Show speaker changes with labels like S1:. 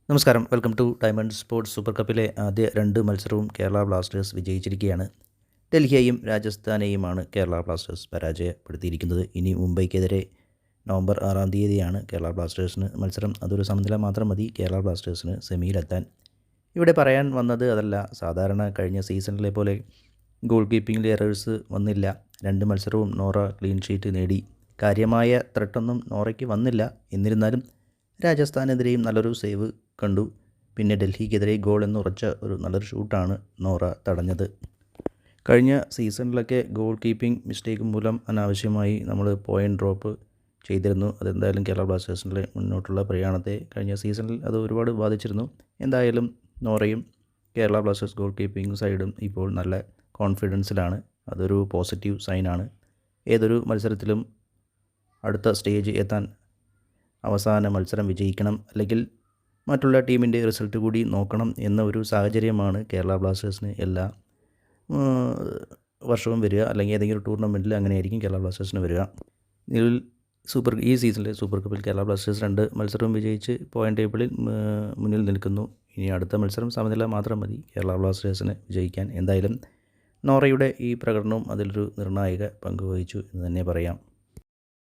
S1: നമസ്കാരം. Welcome to Diamond Sports. Super കപ്പിലെ ആദ്യ 2 മത്സരവും കേരള ബ്ലാസ്റ്റേഴ്സ് വിജയിച്ചിരിക്കുകയാണ്. ഡൽഹിയെയും രാജസ്ഥാനെയുമാണ് കേരള ബ്ലാസ്റ്റേഴ്സ് പരാജയപ്പെടുത്തിയിരിക്കുന്നത്. ഇനി മുംബൈക്കെതിരെ നവംബർ 6-ാം തീയതിയാണ് കേരള ബ്ലാസ്റ്റേഴ്സിന് മത്സരം. അതൊരു സമനില മാത്രം മതി കേരള ബ്ലാസ്റ്റേഴ്സിന് സെമിയിലെത്താൻ. ഇവിടെ പറയാൻ വന്നത് അതല്ല. സാധാരണ കഴിഞ്ഞ സീസണിലെ പോലെ ഗോൾ കീപ്പിങ്ങിൽ എറേഴ്സ് വന്നില്ല. 2 മത്സരവും നോറ ക്ലീൻ ഷീറ്റ് നേടി. കാര്യമായ ത്രെട്ടൊന്നും നോറയ്ക്ക് വന്നില്ല. എന്നിരുന്നാലും രാജസ്ഥാനെതിരെയും നല്ലൊരു സേവ് കണ്ടു. പിന്നെ ഡൽഹിക്കെതിരെ ഗോൾ എന്നുറച്ച ഒരു നല്ലൊരു ഷൂട്ടാണ് നോറ തടഞ്ഞത്. കഴിഞ്ഞ സീസണിലൊക്കെ ഗോൾ കീപ്പിംഗ് മിസ്റ്റേക്ക് മൂലം അനാവശ്യമായി നമ്മൾ പോയിൻ്റ് ഡ്രോപ്പ് ചെയ്തിരുന്നു. അതെന്തായാലും കേരള ബ്ലാസ്റ്റേഴ്സിൻ്റെ മുന്നോട്ടുള്ള പ്രയാണത്തെ കഴിഞ്ഞ സീസണിൽ അത് ഒരുപാട് ബാധിച്ചിരുന്നു. എന്തായാലും നോറയും കേരള ബ്ലാസ്റ്റേഴ്സ് ഗോൾ കീപ്പിംഗ് സൈഡും ഇപ്പോൾ നല്ല കോൺഫിഡൻസിലാണ്. അതൊരു പോസിറ്റീവ് സൈനാണ്. ഏതൊരു മത്സരത്തിലും അടുത്ത സ്റ്റേജ് എത്താൻ അവസാന മത്സരം വിജയിക്കണം, അല്ലെങ്കിൽ മറ്റുള്ള ടീമിൻ്റെ റിസൾട്ട് കൂടി നോക്കണം എന്ന ഒരു സാഹചര്യമാണ് കേരള ബ്ലാസ്റ്റേഴ്സിന് എല്ലാ വർഷവും വരിക. അല്ലെങ്കിൽ ഏതെങ്കിലും ടൂർണമെൻറ്റിൽ അങ്ങനെയായിരിക്കും കേരള ബ്ലാസ്റ്റേഴ്സിന് വരിക. നിലവിൽ ഈ സീസണിലെ സൂപ്പർ കപ്പിൽ കേരള ബ്ലാസ്റ്റേഴ്സ് 2 മത്സരവും വിജയിച്ച് പോയിൻ്റ് ടേബിളിൽ മുന്നിൽ നിൽക്കുന്നു. ഇനി അടുത്ത മത്സരം സമനില മാത്രം മതി കേരള ബ്ലാസ്റ്റേഴ്സിന് വിജയിക്കാൻ. എന്തായാലും നോറയുടെ ഈ പ്രകടനവും അതിലൊരു നിർണായക പങ്ക് വഹിച്ചു എന്ന് തന്നെ പറയാം.